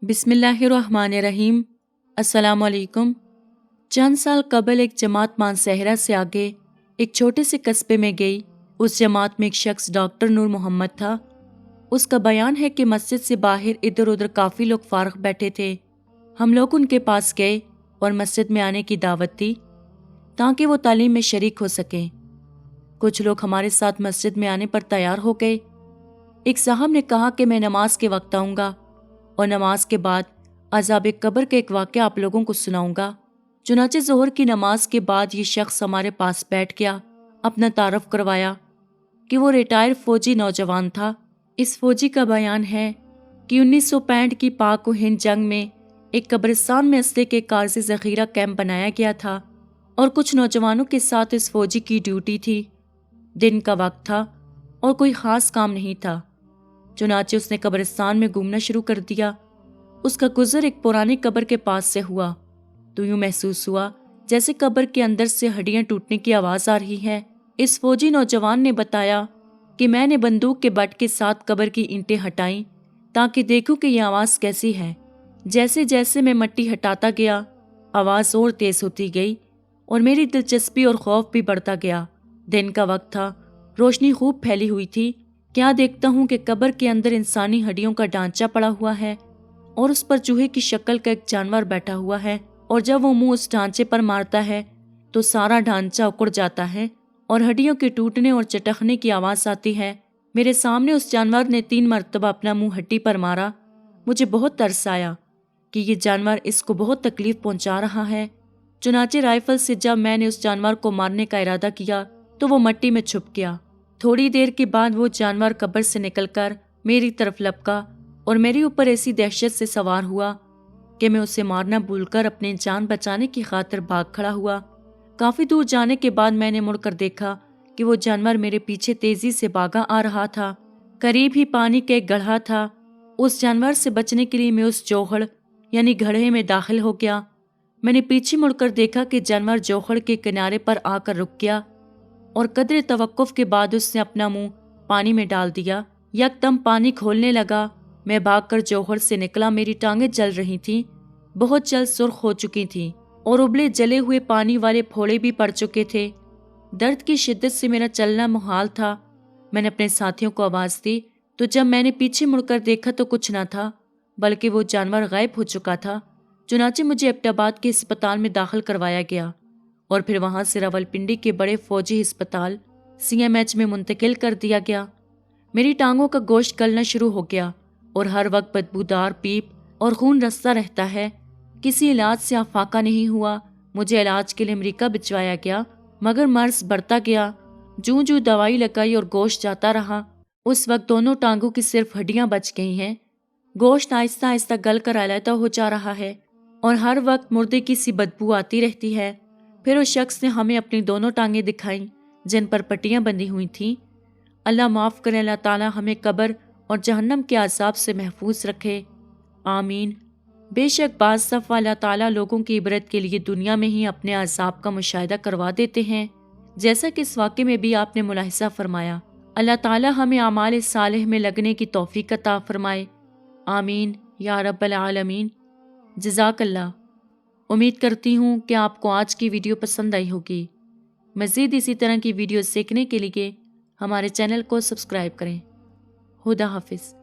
بسم اللہ الرحمن الرحیم۔ السلام علیکم۔ چند سال قبل ایک جماعت مانسہرہ سے آگے ایک چھوٹے سے قصبے میں گئی۔ اس جماعت میں ایک شخص ڈاکٹر نور محمد تھا۔ اس کا بیان ہے کہ مسجد سے باہر ادھر ادھر کافی لوگ فارغ بیٹھے تھے۔ ہم لوگ ان کے پاس گئے اور مسجد میں آنے کی دعوت دی تاکہ وہ تعلیم میں شریک ہو سکیں۔ کچھ لوگ ہمارے ساتھ مسجد میں آنے پر تیار ہو گئے۔ ایک صاحب نے کہا کہ میں نماز کے وقت آؤں گا اور نماز کے بعد عذاب قبر کا ایک واقعہ آپ لوگوں کو سناؤں گا۔ چنانچہ ظہر کی نماز کے بعد یہ شخص ہمارے پاس بیٹھ گیا، اپنا تعارف کروایا کہ وہ ریٹائر فوجی نوجوان تھا۔ اس فوجی کا بیان ہے کہ 1965 کی پاک و ہند جنگ میں ایک قبرستان میں اسلحے کے کارزی ذخیرہ کیمپ بنایا گیا تھا اور کچھ نوجوانوں کے ساتھ اس فوجی کی ڈیوٹی تھی۔ دن کا وقت تھا اور کوئی خاص کام نہیں تھا، چنانچہ اس نے قبرستان میں گھومنا شروع کر دیا۔ اس کا گزر ایک پرانی قبر کے پاس سے ہوا تو یوں محسوس ہوا جیسے قبر کے اندر سے ہڈیاں ٹوٹنے کی آواز آ رہی ہے۔ اس فوجی نوجوان نے بتایا کہ میں نے بندوق کے بٹ کے ساتھ قبر کی اینٹیں ہٹائیں تاکہ دیکھوں کہ یہ آواز کیسی ہے۔ جیسے جیسے میں مٹی ہٹاتا گیا آواز اور تیز ہوتی گئی اور میری دلچسپی اور خوف بھی بڑھتا گیا۔ دن کا وقت تھا، روشنی خوب پھیلی ہوئی تھی۔ کیا دیکھتا ہوں کہ قبر کے اندر انسانی ہڈیوں کا ڈھانچہ پڑا ہوا ہے اور اس پر چوہے کی شکل کا ایک جانور بیٹھا ہوا ہے، اور جب وہ منہ اس ڈھانچے پر مارتا ہے تو سارا ڈھانچہ اکڑ جاتا ہے اور ہڈیوں کے ٹوٹنے اور چٹکنے کی آواز آتی ہے۔ میرے سامنے اس جانور نے 3 مرتبہ اپنا منہ ہڈی پر مارا۔ مجھے بہت ترس آیا کہ یہ جانور اس کو بہت تکلیف پہنچا رہا ہے۔ چنانچہ رائفل سے جب میں نے اس جانور کو مارنے کا ارادہ کیا تو وہ مٹی میں چھپ گیا۔ تھوڑی دیر کے بعد وہ جانور قبر سے نکل کر میری طرف لپکا اور میرے اوپر ایسی دہشت سے سوار ہوا کہ میں اسے مارنا بھول کر اپنی جان بچانے کی خاطر بھاگ کھڑا ہوا۔ کافی دور جانے کے بعد میں نے مڑ کر دیکھا کہ وہ جانور میرے پیچھے تیزی سے بھاگا آ رہا تھا۔ قریب ہی پانی کا ایک گڑھا تھا۔ اس جانور سے بچنے کے لیے میں اس جوہڑ یعنی گڑھے میں داخل ہو گیا۔ میں نے پیچھے مڑ کر دیکھا کہ جانور جوہڑ کے کنارے پر آ کر رک گیا اور قدرے توقف کے بعد اس نے اپنا منہ پانی میں ڈال دیا۔ یکدم پانی کھولنے لگا۔ میں بھاگ کر جوہر سے نکلا۔ میری ٹانگیں جل رہی تھیں، بہت جلد سرخ ہو چکی تھیں اور ابلے جلے ہوئے پانی والے پھوڑے بھی پڑ چکے تھے۔ درد کی شدت سے میرا چلنا محال تھا۔ میں نے اپنے ساتھیوں کو آواز دی تو جب میں نے پیچھے مڑ کر دیکھا تو کچھ نہ تھا بلکہ وہ جانور غائب ہو چکا تھا۔ چنانچہ مجھے ایبٹ آباد کے ہسپتال میں داخل کروایا گیا اور پھر وہاں سے راولپنڈی کے بڑے فوجی ہسپتال CMH میں منتقل کر دیا گیا۔ میری ٹانگوں کا گوشت گلنا شروع ہو گیا اور ہر وقت بدبودار پیپ اور خون رستا رہتا ہے۔ کسی علاج سے افاقہ نہیں ہوا۔ مجھے علاج کے لیے امریکہ بھجوایا گیا مگر مرض بڑھتا گیا۔ جوں جوں دوائی لگائی اور گوشت جاتا رہا، اس وقت دونوں ٹانگوں کی صرف ہڈیاں بچ گئی ہیں۔ گوشت آہستہ آہستہ گل کر علیحدہ ہو جا رہا ہے اور ہر وقت مردے کی سی بدبو آتی رہتی ہے۔ پھر اس شخص نے ہمیں اپنی دونوں ٹانگیں دکھائیں جن پر پٹیاں بندھی ہوئی تھیں۔ اللہ معاف کرے، اللہ تعالیٰ ہمیں قبر اور جہنم کے عذاب سے محفوظ رکھے، آمین۔ بے شک بعض دفعہ اللہ تعالیٰ لوگوں کی عبرت کے لیے دنیا میں ہی اپنے عذاب کا مشاہدہ کروا دیتے ہیں، جیسا کہ اس واقعے میں بھی آپ نے ملاحظہ فرمایا۔ اللہ تعالیٰ ہمیں اعمال صالح میں لگنے کی توفیق عطا فرمائے، آمین یا رب العالمین۔ جزاک اللہ۔ امید کرتی ہوں کہ آپ کو آج کی ویڈیو پسند آئی ہوگی۔ مزید اسی طرح کی ویڈیوز دیکھنے کے لیے ہمارے چینل کو سبسکرائب کریں۔ خدا حافظ۔